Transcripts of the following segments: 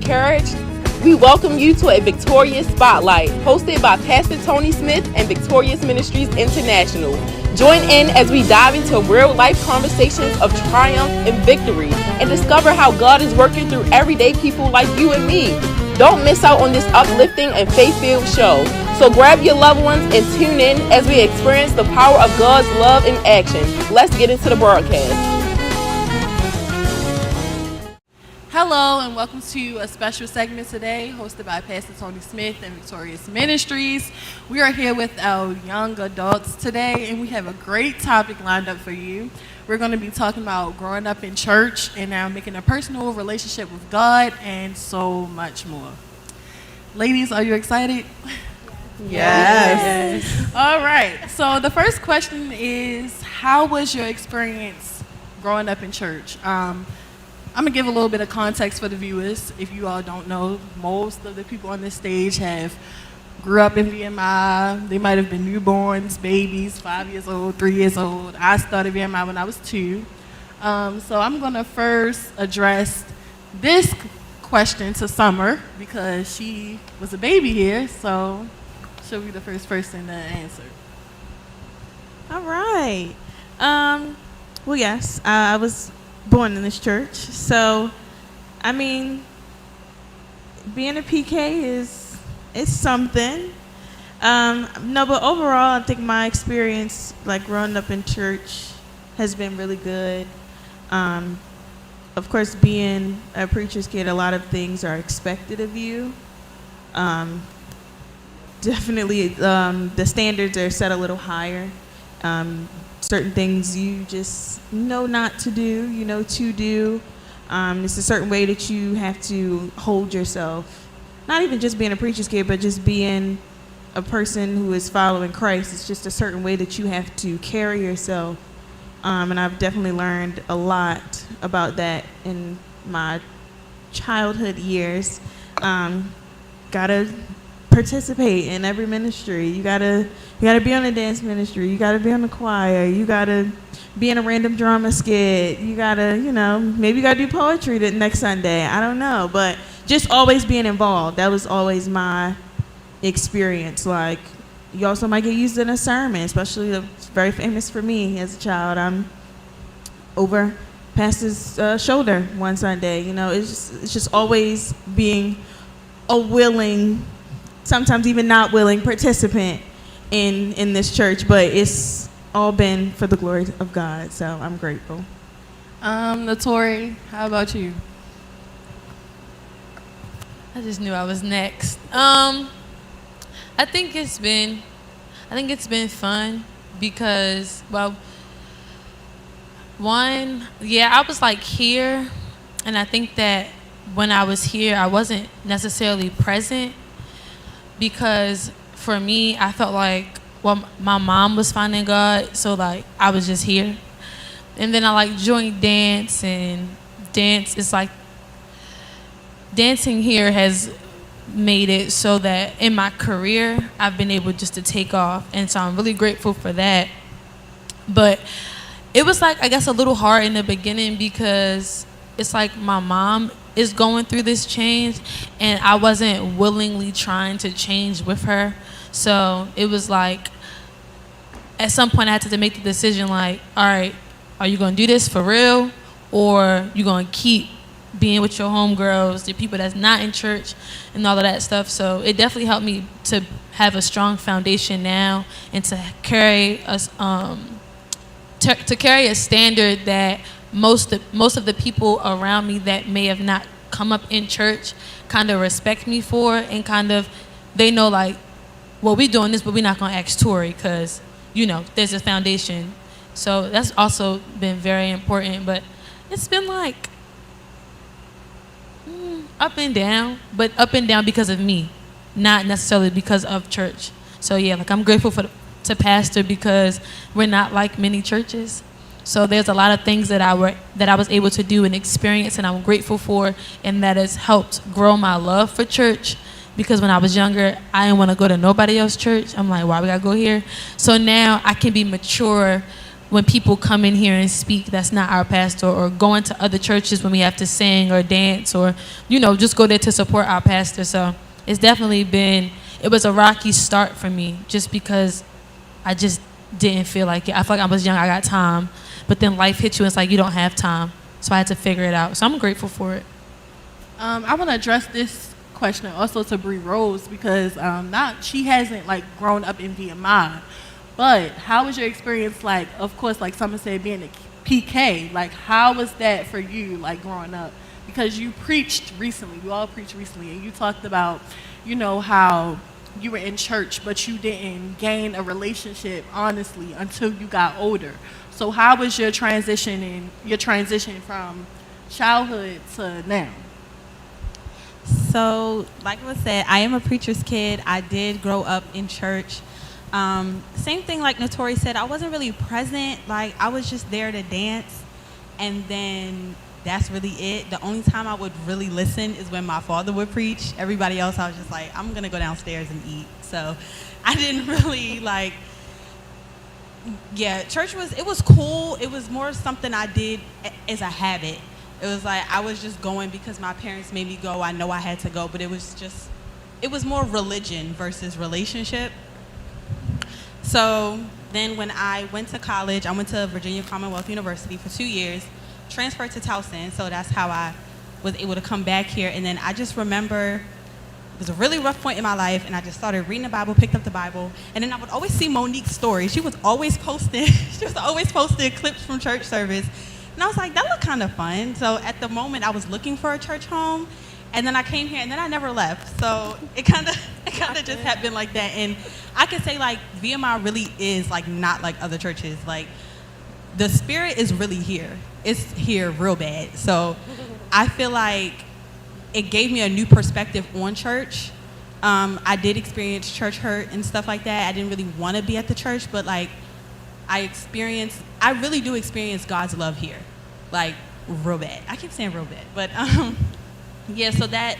encouraged? We welcome you to a Victorious Spotlight, hosted by Pastor Tony Smith and Victorious Ministries International. Join in as we dive into real-life conversations of triumph and victory and discover how God is working through everyday people like you and me. Don't miss out on this uplifting and faith-filled show. So grab your loved ones and tune in as we experience the power of God's love in action. Let's get into the broadcast. Hello and welcome to a special segment today hosted by Pastor Tony Smith and Victorious Ministries. We are here with our young adults today and we have a great topic lined up for you. We're going to be talking about growing up in church and now making a personal relationship with God and so much more. Ladies, are you excited? Yes. All right. So the first question is, how was your experience growing up in church? I'm going to give a little bit of context for the viewers. If you all don't know, most of the people on this stage grew up in VMI. They might have been newborns, babies, 5 years old, 3 years old. I started VMI when I was 2. So I'm going to first address this question to Summer because she was a baby here, so she'll be the first person to answer. All right. Well, yes, I was born in this church. So, I mean, being a PK is something. No, but overall, I think my experience, like growing up in church, has been really good. Of course, being a preacher's kid, a lot of things are expected of you. Definitely, the standards are set a little higher. Certain things you just know not to do, you know to do. It's a certain way that you have to hold yourself. Not even just being a preacher's kid, but just being a person who is following Christ. It's just a certain way that you have to carry yourself. And I've definitely learned a lot about that in my childhood years. Gotta participate in every ministry. You gotta be on a dance ministry. You gotta be on the choir. You gotta be in a random drama skit. You gotta, maybe you gotta do poetry the next Sunday. I don't know, but just always being involved. That was always my experience. Like, you also might get used in a sermon, especially it's very famous for me as a child. I'm over pastor's shoulder one Sunday. It's just always being a willing, sometimes even not willing participant in this church, but it's all been for the glory of God, so I'm grateful. Notori, how about you? I just knew I was next. I think it's been fun because, well, I was like here, and I think that when I was here, I wasn't necessarily present because for me, I felt like, my mom was finding God, so like I was just here. And then I like joined dance, and dance is like, dancing here has made it so that in my career, I've been able just to take off. And so I'm really grateful for that. But it was like, I guess, a little hard in the beginning because it's like my mom is going through this change and I wasn't willingly trying to change with her. So it was like, at some point I had to make the decision like, all right, are you going to do this for real? Or you going to keep being with your homegirls, the people that's not in church and all of that stuff. So it definitely helped me to have a strong foundation now and to carry us, to carry a standard that most of the people around me that may have not come up in church kind of respect me for, and kind of they know like, well, we're doing this, but we're not going to ask Tori because, there's a foundation. So that's also been very important. But it's been like up and down, but up and down because of me, not necessarily because of church. So yeah, like I'm grateful to pastor because we're not like many churches. So there's a lot of things that I was able to do and experience, and I'm grateful for, and that has helped grow my love for church. Because when I was younger, I didn't want to go to nobody else's church. I'm like, why we gotta go here? So now I can be mature when people come in here and speak that's not our pastor, or going to other churches when we have to sing or dance, or, just go there to support our pastor. So it's definitely it was a rocky start for me, just because I just didn't feel like it. I feel like I was young, I got time, but then life hits you and it's like you don't have time. So I had to figure it out. So I'm grateful for it. I want to address this question also to Bree Rose, because she hasn't like grown up in VMI, but how was your experience, like, of course, like someone said, being a PK, like how was that for you, like growing up? Because you preached recently, you all preached recently, and you talked about, how you were in church, but you didn't gain a relationship honestly until you got older. So how was your transition from childhood to now? So, like was said, I am a preacher's kid. I did grow up in church. Same thing like Notori said, I wasn't really present. Like, I was just there to dance, and then that's really it. The only time I would really listen is when my father would preach. Everybody else, I was just like, I'm going to go downstairs and eat. So I didn't really church was cool. It was more something I did as a habit. It was like I was just going because my parents made me go. I know I had to go, but it was more religion versus relationship. So then when I went to college, I went to Virginia Commonwealth University for 2 years, transferred to Towson, so that's how I was able to come back here. And then I just remember it was a really rough point in my life, and I just started reading the Bible, picked up the Bible, and then I would always see Monique's story. She was always posting clips from church service, and I was like, that looked kind of fun. So at the moment, I was looking for a church home, and then I came here, and then I never left. So it kind of just happened like that. And I can say, like, VMI really is like not like other churches. Like, the spirit is really here. It's here real bad. So I feel like it gave me a new perspective on church. I did experience church hurt and stuff like that. I didn't really want to be at the church, but like I really do experience God's love here, like real bad. I keep saying real bad, but so that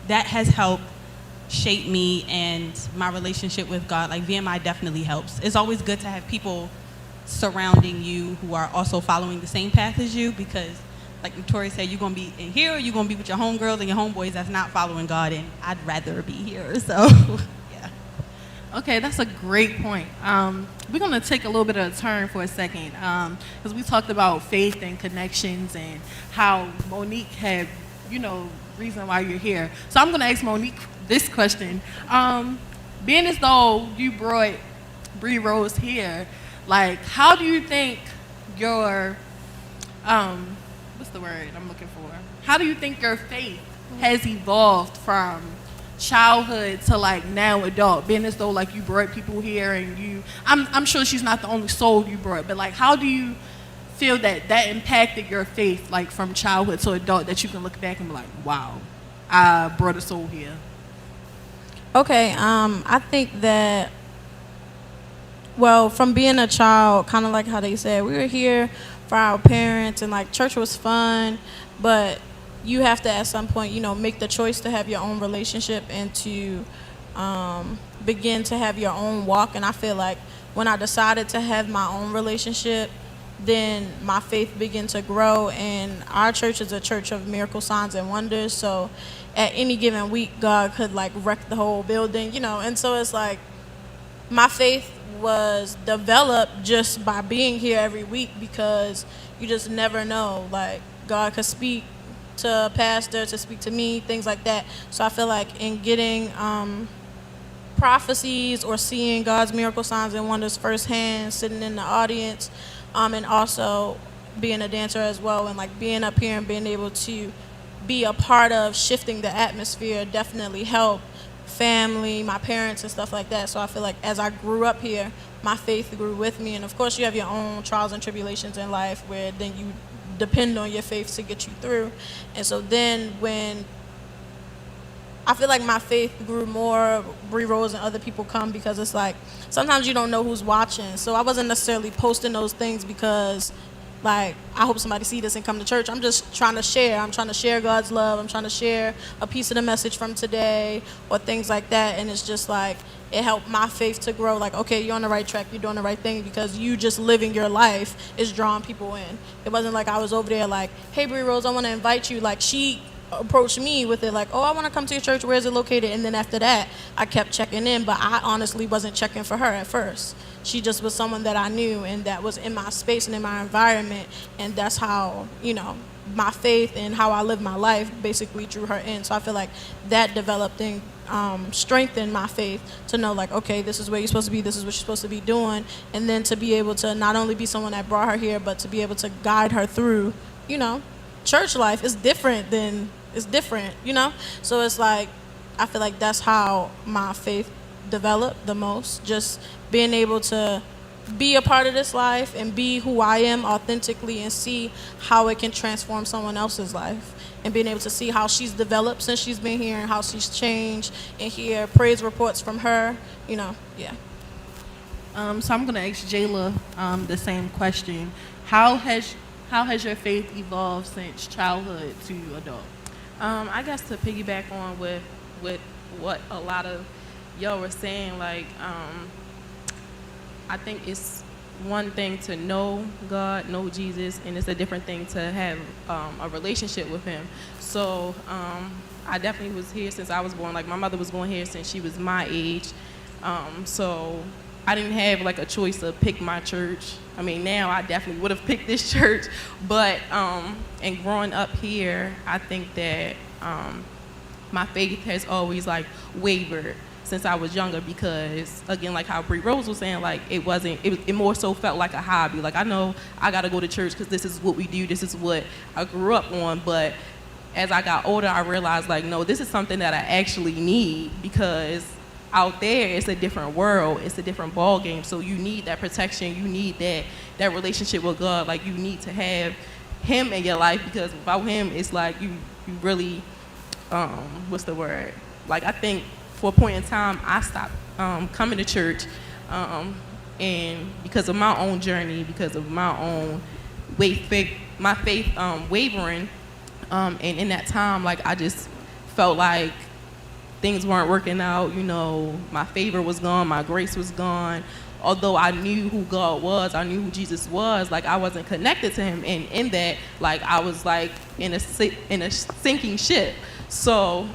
has helped shape me and my relationship with God. Like, VMI definitely helps. It's always good to have people surrounding you who are also following the same path as you, because like Notori said, you're going to be in here, or you're going to be with your homegirls and your homeboys that's not following God, and I'd rather be here. So, yeah. Okay, that's a great point. We're going to take a little bit of a turn for a second, because we talked about faith and connections and how Monique had, reason why you're here. So I'm going to ask Monique this question. Being as though you brought Bree Rose here, like, how do you think your, what's the word I'm looking for? How do you think your faith has evolved from childhood to like now adult? Being as though like you brought people here, and I'm sure she's not the only soul you brought, but like, how do you feel that impacted your faith, like from childhood to adult, that you can look back and be like, wow, I brought a soul here? Okay, I think that, well, from being a child, kind of like how they said, we were here for our parents, and like church was fun, but you have to at some point, make the choice to have your own relationship and to begin to have your own walk. And I feel like when I decided to have my own relationship, then my faith began to grow. And our church is a church of miracle signs and wonders, so at any given week God could like wreck the whole building, and so it's like my faith was developed just by being here every week, because you just never know, like God could speak to a pastor, to speak to me, things like that. So I feel like in getting prophecies or seeing God's miracle signs and wonders firsthand, sitting in the audience, and also being a dancer as well, and like being up here and being able to be a part of shifting the atmosphere definitely helped family, my parents and stuff like that. So I feel like as I grew up here, my faith grew with me. And of course you have your own trials and tribulations in life where then you depend on your faith to get you through. And so then when I feel like my faith grew more, Bree Rose and other people come, because it's like sometimes you don't know who's watching. So I wasn't necessarily posting those things because like, I hope somebody see this and come to church. I'm just trying to share. I'm trying to share God's love. I'm trying to share a piece of the message from today or things like that. And it's just like, it helped my faith to grow. Like, okay, you're on the right track. You're doing the right thing, because you just living your life is drawing people in. It wasn't like I was over there like, hey, Brie Rose, I want to invite you. Like, she approached me with it like, oh, I want to come to your church. Where is it located? And then after that, I kept checking in. But I honestly wasn't checking for her at first. She just was someone that I knew and that was in my space and in my environment. And that's how, my faith and how I live my life basically drew her in. So I feel like that developed and strengthened my faith to know, like, okay, this is where you're supposed to be, this is what you're supposed to be doing. And then to be able to not only be someone that brought her here, but to be able to guide her through, church life is different. So it's like, I feel like that's how my faith developed the most, just being able to be a part of this life and be who I am authentically and see how it can transform someone else's life, and being able to see how she's developed since she's been here and how she's changed, and hear praise reports from her, yeah. So I'm gonna ask Jayla the same question. How has your faith evolved since childhood to adult? I guess to piggyback on with what a lot of y'all were saying, like, I think it's one thing to know God, know Jesus, and it's a different thing to have a relationship with him. So I definitely was here since I was born. Like, my mother was born here since she was my age. So I didn't have like a choice to pick my church. I mean, now I definitely would have picked this church, but and growing up here, I think that my faith has always like wavered since I was younger, because again, like how Brie Rose was saying, like it more so felt like a hobby. Like, I know I got to go to church because this is what we do, this is what I grew up on. But as I got older, I realized, like, no, this is something that I actually need, because out there it's a different world, it's a different ball game. So you need that protection, you need that relationship with God. Like, you need to have him in your life, because without him, it's like you really what's the word? Like, I think for a point in time, I stopped coming to church, and because of my own journey, because of my own faith wavering, and in that time, like, I just felt like things weren't working out. My favor was gone, my grace was gone. Although I knew who God was, I knew who Jesus was, like, I wasn't connected to him, and in that, like, I was like in a sinking ship. So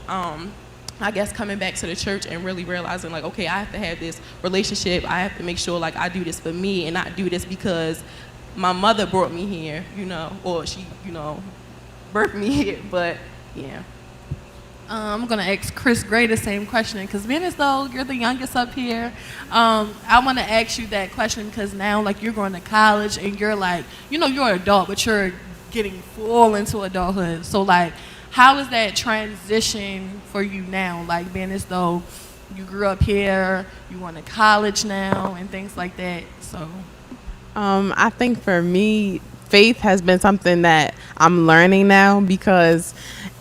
I guess coming back to the church and really realizing, like, okay, I have to have this relationship. I have to make sure, like, I do this for me and not do this because my mother brought me here, or she, birthed me here. But yeah. I'm gonna ask Chris Gray the same question, because being as though you're the youngest up here, I want to ask you that question because now, like, you're going to college and you're like, you're an adult, but you're getting full into adulthood. So, like, how is that transition for you now? Like, being as though you grew up here, you went to college now, and things like that. So, I think for me, faith has been something that I'm learning now, because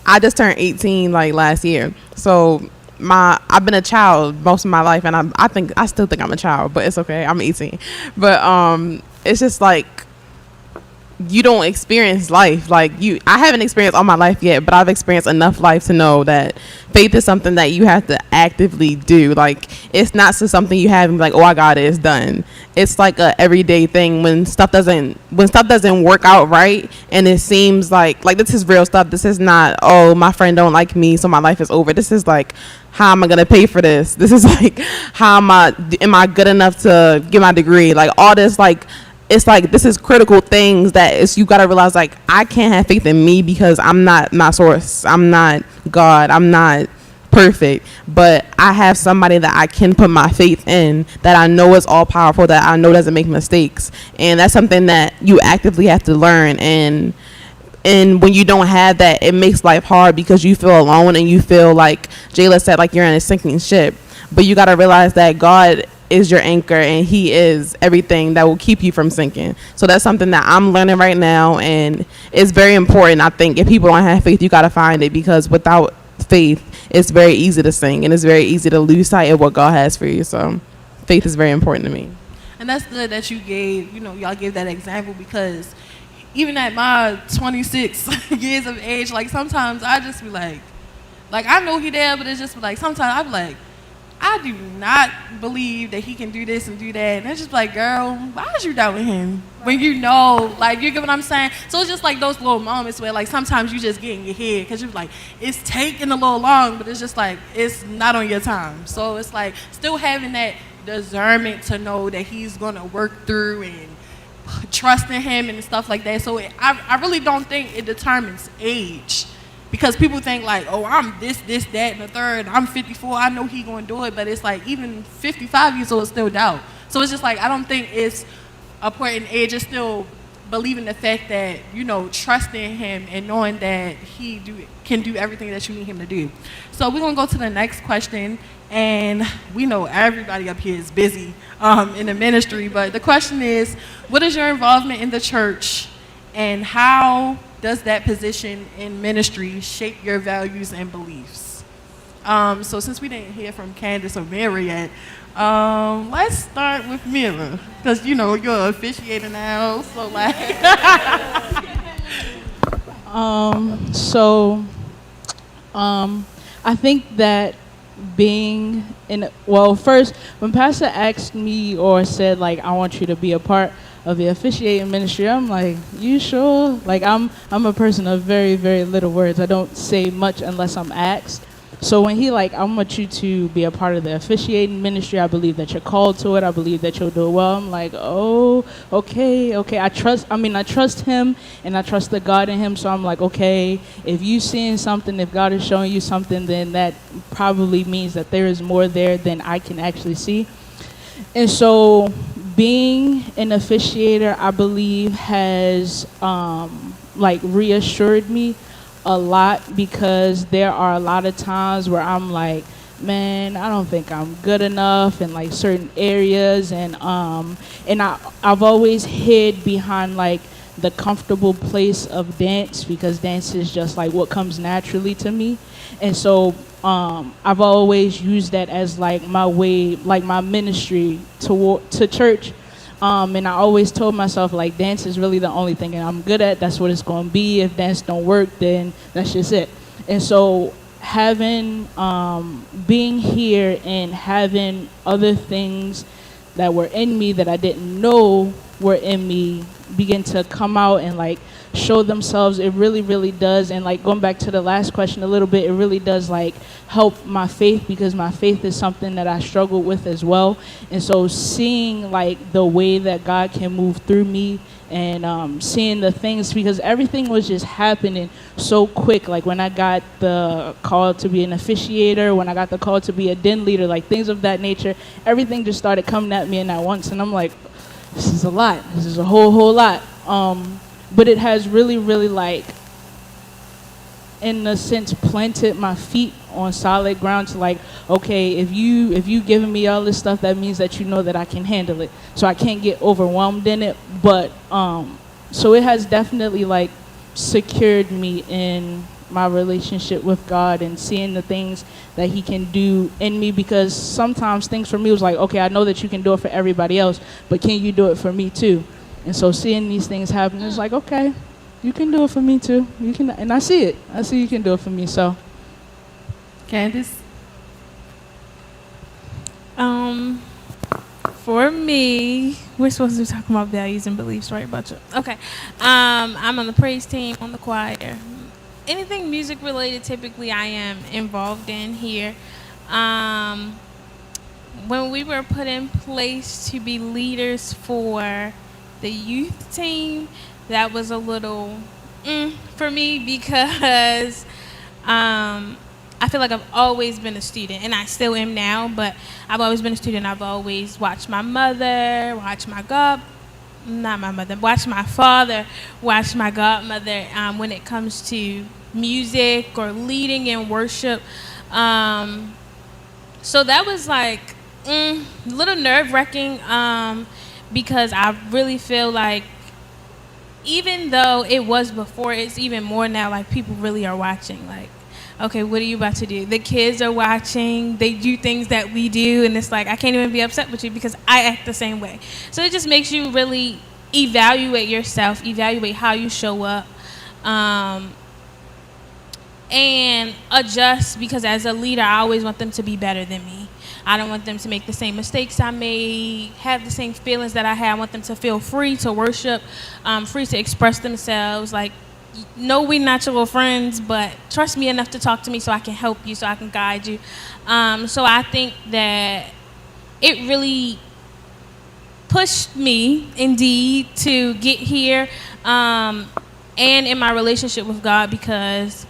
I just turned 18 like last year. So I've been a child most of my life, and I still think I'm a child, but it's okay. I'm 18. But it's just like, you don't experience life like I haven't experienced all my life yet, but I've experienced enough life to know that faith is something that you have to actively do. Like, it's not just something you have and be like, oh, I got it, it's done. It's like a everyday thing. When stuff doesn't work out right, and it seems like this is real stuff. This is not, oh, my friend don't like me, so my life is over. This is like, how am I gonna pay for this? This is like, how am I good enough to get my degree? Like, all this, like, it's like, this is critical things that you got to realize, like, I can't have faith in me because I'm not my source. I'm not God. I'm not perfect. But I have somebody that I can put my faith in, that I know is all powerful, that I know doesn't make mistakes. And that's something that you actively have to learn. And when you don't have that, it makes life hard, because you feel alone and you feel like Jayla said, like, you're in a sinking ship. But you got to realize that God is your anchor, and he is everything that will keep you from sinking. So that's something that I'm learning right now, and it's very important. I think if people don't have faith, you got to find it, because without faith, it's very easy to sink, and it's very easy to lose sight of what God has for you. So faith is very important to me. and that's good that you gave, y'all gave that example, because even at my 26 years of age, like sometimes I just be like I know he there, but it's just like sometimes I be like, I do not believe that he can do this and do that. And it's just like, girl, why is you doubting him? When you know, like, you get what I'm saying? So it's just like those little moments where, like, sometimes you just get in your head because you're like, it's taking a little long, but it's just like, it's not on your time. So it's like still having that discernment to know that he's going to work through and trusting him and stuff like that. So I really don't think it determines age. Because people think like, oh, I'm this, that, and the third. I'm 54. I know he gonna do it. But it's like even 55 years old still doubt. So it's just like I don't think it's a point in age. It's still believing the fact that trusting him and knowing that he can do everything that you need him to do. So we're gonna go to the next question. And we know everybody up here is busy in the ministry. But the question is, what is your involvement in the church, and how does that position in ministry shape your values and beliefs? So since we didn't hear from Candace or Mary yet, let's start with Mira, because you're officiating now. So like, I think that being first when Pastor asked me or said like, I want you to be a part of the officiating ministry, I'm like, you sure? Like I'm a person of very, very little words. I don't say much unless I'm asked. So when he like, I want you to be a part of the officiating ministry, I believe that you're called to it. I believe that you'll do it well. I'm like, oh, okay. I trust him and I trust the God in him. So I'm like, okay, if you seeing something, if God is showing you something, then that probably means that there is more there than I can actually see. And so being an officiator, I believe, has reassured me a lot, because there are a lot of times where I'm like, man, I don't think I'm good enough in like certain areas, and I've always hid behind like the comfortable place of dance, because dance is just like what comes naturally to me. And so I've always used that as like my way, like my ministry to church. And I always told myself like, dance is really the only thing that I'm good at. That's what it's going to be. If dance don't work, then that's just it. And so having, being here and having other things that were in me that I didn't know were in me begin to come out and like show themselves, it really, really does. And like going back to the last question a little bit, it really does like help my faith, because my faith is something that I struggled with as well. And so seeing like the way that God can move through me, and seeing the things, because everything was just happening so quick. Like when I got the call to be an officiator, when I got the call to be a den leader, like things of that nature, everything just started coming at me in at once. And I'm like, this is a lot. This is a whole lot. But it has really, really like, in a sense, planted my feet on solid ground to like, okay, if you giving me all this stuff, that means that you know that I can handle it. So I can't get overwhelmed in it. But so it has definitely like secured me in my relationship with God and seeing the things that he can do in me, because sometimes things for me was like, okay, I know that you can do it for everybody else, but can you do it for me too? And so seeing these things happen, it's like, okay, you can do it for me too. You can, and I see it. I see you can do it for me. So, Candace? For me, we're supposed to be talking about values and beliefs, right, Butcher? Okay. I'm on the praise team, on the choir. Anything music related, typically I am involved in here. When we were put in place to be leaders for the youth team, that was a little for me, because I feel like I've always been a student, and I still am now, but I've always been a student. I've always watched my mother, watch my father, watch my godmother when it comes to music or leading in worship. So that was like a little nerve-wracking, because I really feel like, even though it was before, it's even more now, like people really are watching, like, okay, what are you about to do? The kids are watching, they do things that we do, and it's like, I can't even be upset with you because I act the same way. So it just makes you really evaluate yourself, evaluate how you show up, and adjust, because as a leader, I always want them to be better than me. I don't want them to make the same mistakes I made, have the same feelings that I had. I want them to feel free to worship, free to express themselves. Like, no, we're not your little friends, but trust me enough to talk to me so I can help you, so I can guide you. So I think that it really pushed me, indeed, to get here, and in my relationship with God, because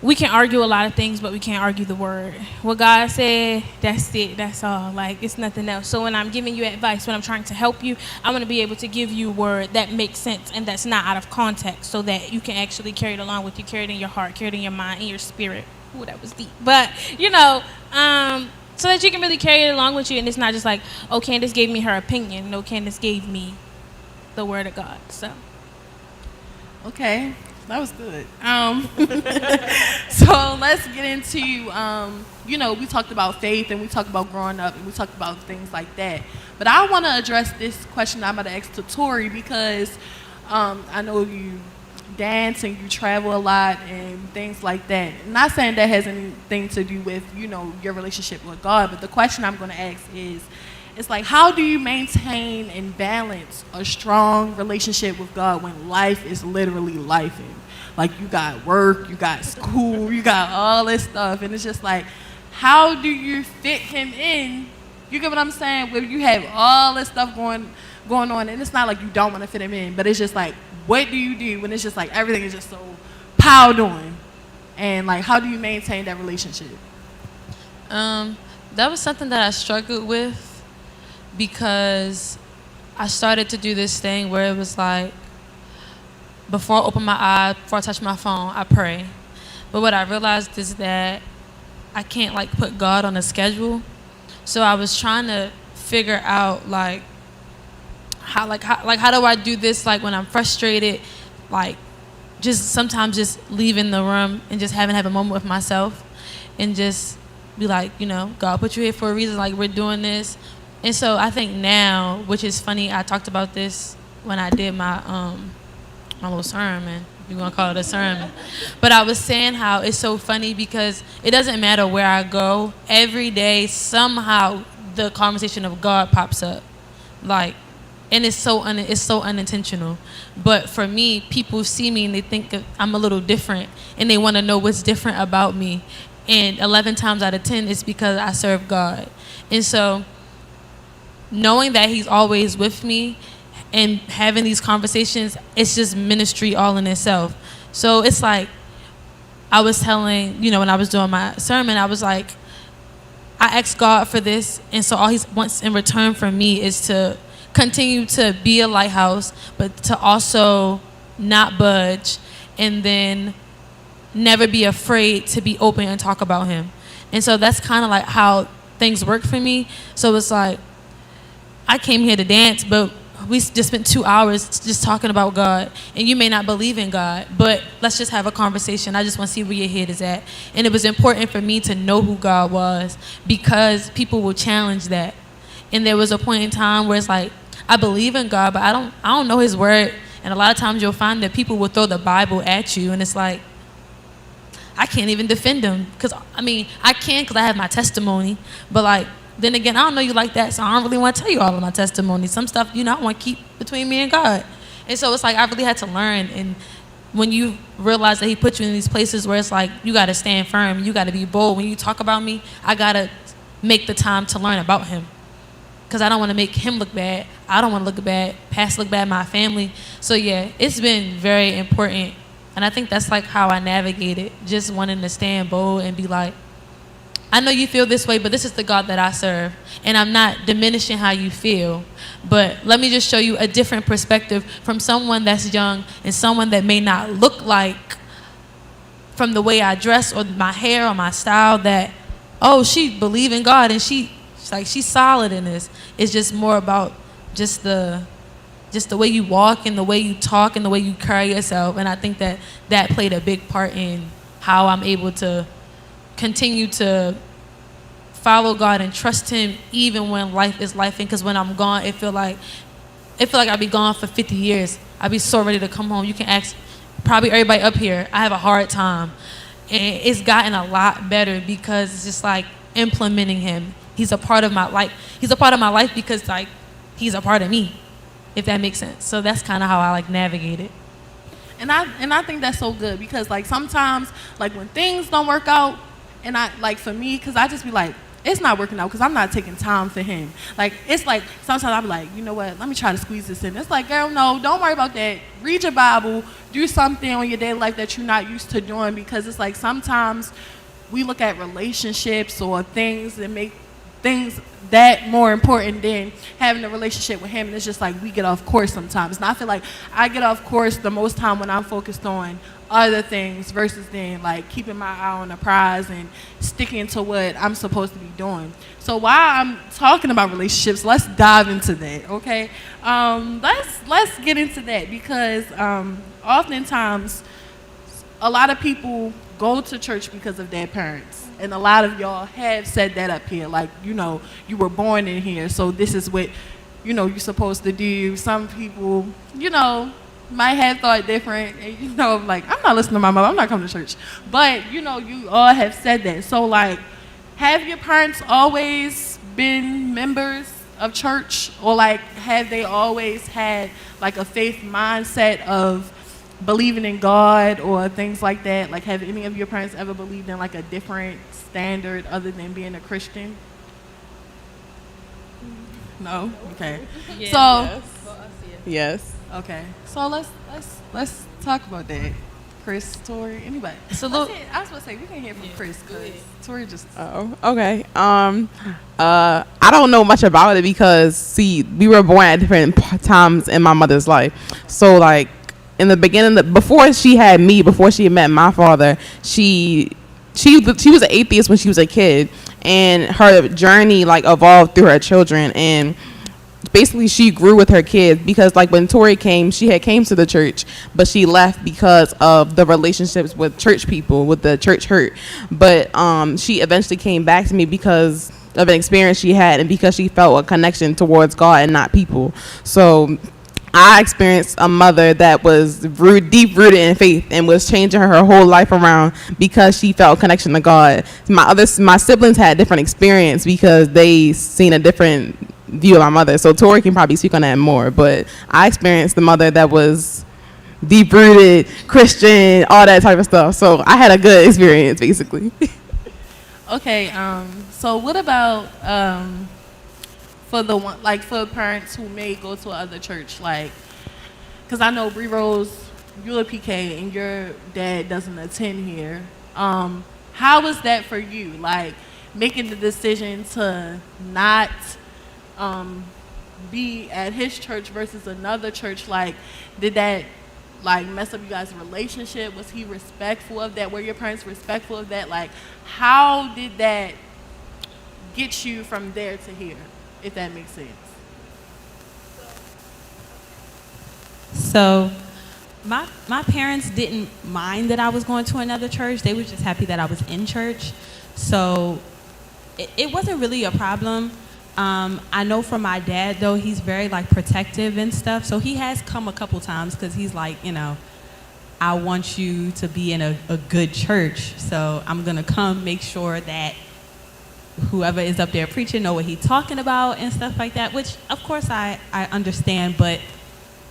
we can argue a lot of things, but we can't argue the word. What God said, that's it, that's all. Like, it's nothing else. So when I'm giving you advice, when I'm trying to help you, I want to be able to give you a word that makes sense and that's not out of context, so that you can actually carry it along with you, carry it in your heart, carry it in your mind, in your spirit. Ooh, that was deep. But, so that you can really carry it along with you, and it's not just like, oh, Candace gave me her opinion. No, Candace gave me the word of God. So. Okay. That was good. So let's get into, we talked about faith, and we talked about growing up, and we talked about things like that. But I want to address this question I'm going to ask to Tori, because I know you dance and you travel a lot and things like that. I'm not saying that has anything to do with, your relationship with God, but the question I'm going to ask is, it's like, how do you maintain and balance a strong relationship with God when life is literally lifing? Like, you got work, you got school, you got all this stuff, and it's just like, how do you fit him in? You get what I'm saying? Where you have all this stuff going on, and it's not like you don't want to fit him in, but it's just like, what do you do when it's just like everything is just so piled on? And like, how do you maintain that relationship? That was something that I struggled with, because I started to do this thing where it was like, before I open my eyes, before I touch my phone, I pray. But what I realized is that I can't like put God on a schedule. So I was trying to figure out how do I do this, like when I'm frustrated, like just sometimes just leaving the room and just have a moment with myself and just be like, God put you here for a reason, like we're doing this. And so I think now, which is funny, I talked about this when I did my my little sermon, if you want to call it a sermon. But I was saying how it's so funny because it doesn't matter where I go. Every day, somehow, the conversation of God pops up. Like, and it's so unintentional. But for me, people see me and they think I'm a little different, and they want to know what's different about me. And 11 times out of 10, it's because I serve God. And so knowing that he's always with me and having these conversations, it's just ministry all in itself. So it's like, I was telling, when I was doing my sermon, I was like, I asked God for this, and so all he wants in return from me is to continue to be a lighthouse, but to also not budge, and then never be afraid to be open and talk about him. And so that's kind of like how things work for me. So it's like, I came here to dance, but we just spent 2 hours just talking about God, and you may not believe in God, but let's just have a conversation. I just want to see where your head is at. And it was important for me to know who God was, because people will challenge that. And there was a point in time where it's like, I believe in God, but I don't know his word. And a lot of times you'll find that people will throw the Bible at you, and it's like, I can't even defend him, because I can, because I have my testimony, but like, then again, I don't know you like that, so I don't really want to tell you all of my testimony. Some stuff, I want to keep between me and God. And so it's like, I really had to learn. And when you realize that he put you in these places where it's like, you got to stand firm, you got to be bold. When you talk about me, I got to make the time to learn about him, because I don't want to make him look bad. I don't want to look bad, look bad, my family. So yeah, it's been very important. And I think that's like how I navigate it, just wanting to stand bold and be like, I know you feel this way, but this is the God that I serve. And I'm not diminishing how you feel, but let me just show you a different perspective from someone that's young and someone that may not look like, from the way I dress or my hair or my style, that, oh, she believe in God and she's solid in this. It's just more about just the way you walk and the way you talk and the way you carry yourself. And I think that played a big part in how I'm able to continue to follow God and trust him even when life is life. Because when I'm gone, it feel like it feel like I'd be gone for 50 years. I'd be so ready to come home. You can ask probably everybody up here. I have a hard time. And it's gotten a lot better because it's just like implementing him. He's a part of my life. He's a part of my life because like he's a part of me, if that makes sense. So that's kind of how I like navigate it. And I think that's so good because like sometimes like when things don't work out, and I like for me, because I just be like, it's not working out because I'm not taking time for him. Like it's like sometimes I'm like, you know what, let me try to squeeze this in. It's like, girl, no, don't worry about that. Read your Bible, do something on your daily life that you're not used to doing, because it's like sometimes we look at relationships or things that make things that more important than having a relationship with him, and it's just like we get off course sometimes. And I feel like I get off course the most time when I'm focused on other things versus then like keeping my eye on the prize and sticking to what I'm supposed to be doing. So while I'm talking about relationships, let's dive into that, okay? Let's get into that because oftentimes a lot of people go to church because of their parents. And a lot of y'all have said that up here, like, you know, you were born in here, so this is what, you know, you're supposed to do. Some people, you know, might have thought different, and, you know, like, I'm not listening to my mother, I'm not coming to church. But, you know, you all have said that. So, like, have your parents always been members of church? Or, like, have they always had, like, a faith mindset of believing in God or things like that? Like, have any of your parents ever believed in like a different standard other than being a Christian? No? Okay. Yeah, So yes. okay. So let's talk about that. Chris, Tori, anybody? So I was supposed to say we can hear from Chris because Tori just. Oh, okay. I don't know much about it because see, we were born at different times in my mother's life. So like in the beginning, before she had me, before she met my father, she was an atheist when she was a kid, and her journey like evolved through her children, and basically she grew with her kids because like when Tori came, she had came to the church, but she left because of the relationships with church people, with the church hurt. But she eventually came back to me because of an experience she had and because she felt a connection towards God and not people. So I experienced a mother that was deep rooted in faith and was changing her whole life around because she felt a connection to God. My siblings had a different experience because they seen a different view of my mother. So Tori can probably speak on that more, but I experienced the mother that was deep rooted, Christian, all that type of stuff. So I had a good experience basically. Okay, so what about for parents who may go to another church, like, because I know Bree Rose, you're a PK and your dad doesn't attend here. How was that for you, like making the decision to not be at his church versus another church? Like, did that like mess up you guys' relationship? Was he respectful of that? Were your parents respectful of that? Like, how did that get you from there to here, if that makes sense? So my parents didn't mind that I was going to another church. They were just happy that I was in church. So it wasn't really a problem. I know from my dad, though, he's very like protective and stuff. So he has come a couple times because he's like, you know, I want you to be in a good church. So I'm going to come make sure that whoever is up there preaching know what he's talking about and stuff like that, which of course I understand. But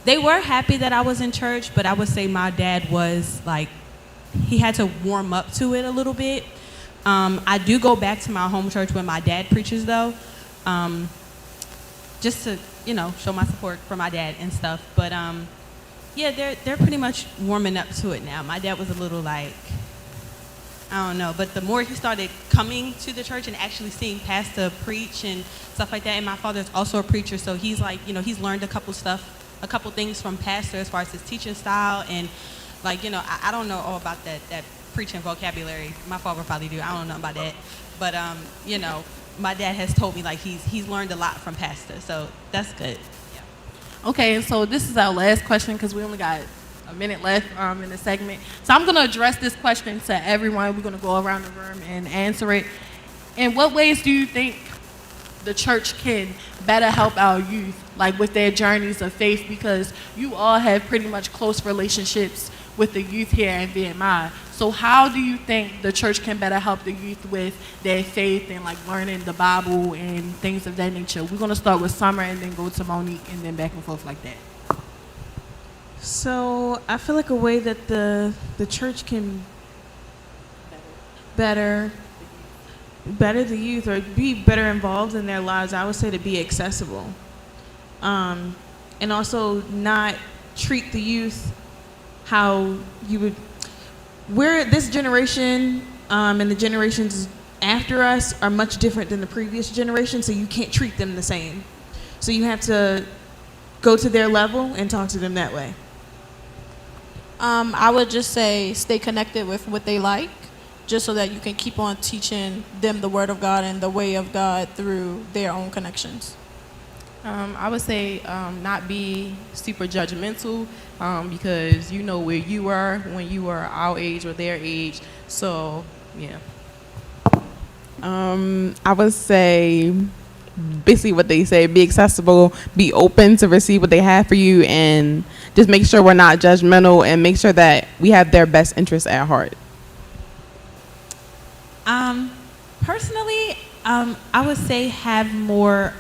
they were happy that I was in church. But I would say my dad was like, he had to warm up to it a little bit. I do go back to my home church when my dad preaches, though. Just to, you know, show my support for my dad and stuff. But yeah, they're pretty much warming up to it now. My dad was a little like, I don't know, but the more he started coming to the church and actually seeing pastor preach and stuff like that, and my father's also a preacher, so he's like, you know, he's learned a couple things from pastor as far as his teaching style, and like, you know, I don't know all about that preaching vocabulary. My father probably do. I don't know about that, but you know, my dad has told me like he's learned a lot from pastor, so that's good. Yeah. Okay, and so this is our last question because we only got a minute left in the segment. So I'm going to address this question to everyone. We're going to go around the room and answer it. In what ways do you think the church can better help our youth, like with their journeys of faith, because you all have pretty much close relationships with the youth here in VMI. So how do you think the church can better help the youth with their faith and like learning the Bible and things of that nature? We're gonna start with Summer and then go to Monique and then back and forth like that. So I feel like a way that the church can better the youth or be better involved in their lives, I would say to be accessible. And also not treat the youth how you would, this generation and the generations after us are much different than the previous generation, so you can't treat them the same. So you have to go to their level and talk to them that way. I would just say stay connected with what they like, just so that you can keep on teaching them the Word of God and the way of God through their own connections. I would say not be super judgmental because you know where you were when you were our age or their age. So, yeah. I would say basically what they say, be accessible, be open to receive what they have for you, and just make sure we're not judgmental and make sure that we have their best interests at heart. Personally, I would say have more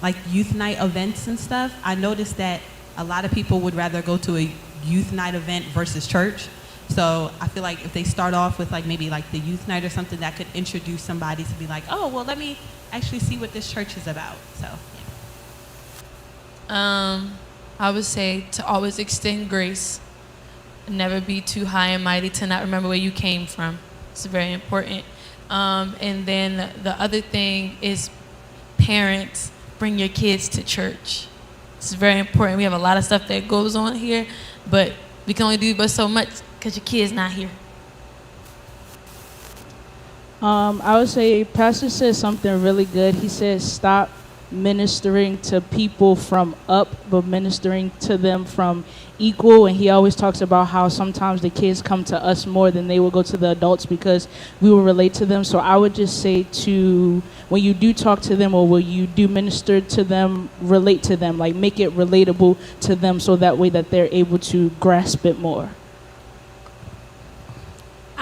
like youth night events and stuff. I noticed that a lot of people would rather go to a youth night event versus church. So I feel like if they start off with like maybe like the youth night or something, that could introduce somebody to be like, oh, well, let me actually see what this church is about. So, yeah. I would say to always extend grace. Never be too high and mighty to not remember where you came from. It's very important. And then the other thing is parents, bring your kids to church. It's very important. We have a lot of stuff that goes on here, but we can only do but so much because your kid's not here. I would say Pastor said something really good. He said stop ministering to people from up, but ministering to them from equal. And he always talks about how sometimes the kids come to us more than they will go to the adults because we will relate to them. So I would just say to, when you do talk to them or when you do minister to them, relate to them, like make it relatable to them so that way that they're able to grasp it more.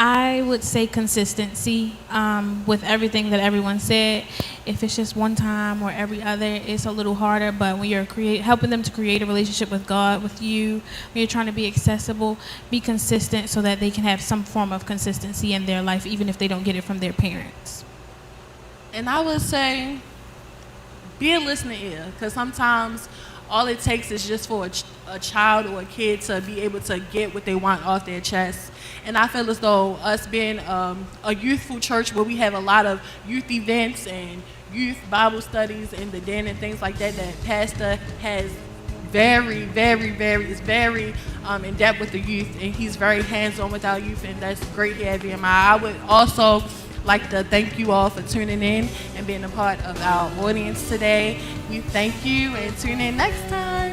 I would say consistency with everything that everyone said. If it's just one time or every other, it's a little harder. But when you're helping them to create a relationship with God, with you, when you're trying to be accessible, be consistent so that they can have some form of consistency in their life, even if they don't get it from their parents. And I would say be a listening ear, because sometimes all it takes is just for a child or a kid to be able to get what they want off their chest. And I feel as though us being a youthful church where we have a lot of youth events and youth Bible studies in the den and things like that, that Pastor has very in depth with the youth, and he's very hands-on with our youth, and that's great here at VMI. I would also like to thank you all for tuning in and being a part of our audience today. We thank you and tune in next time.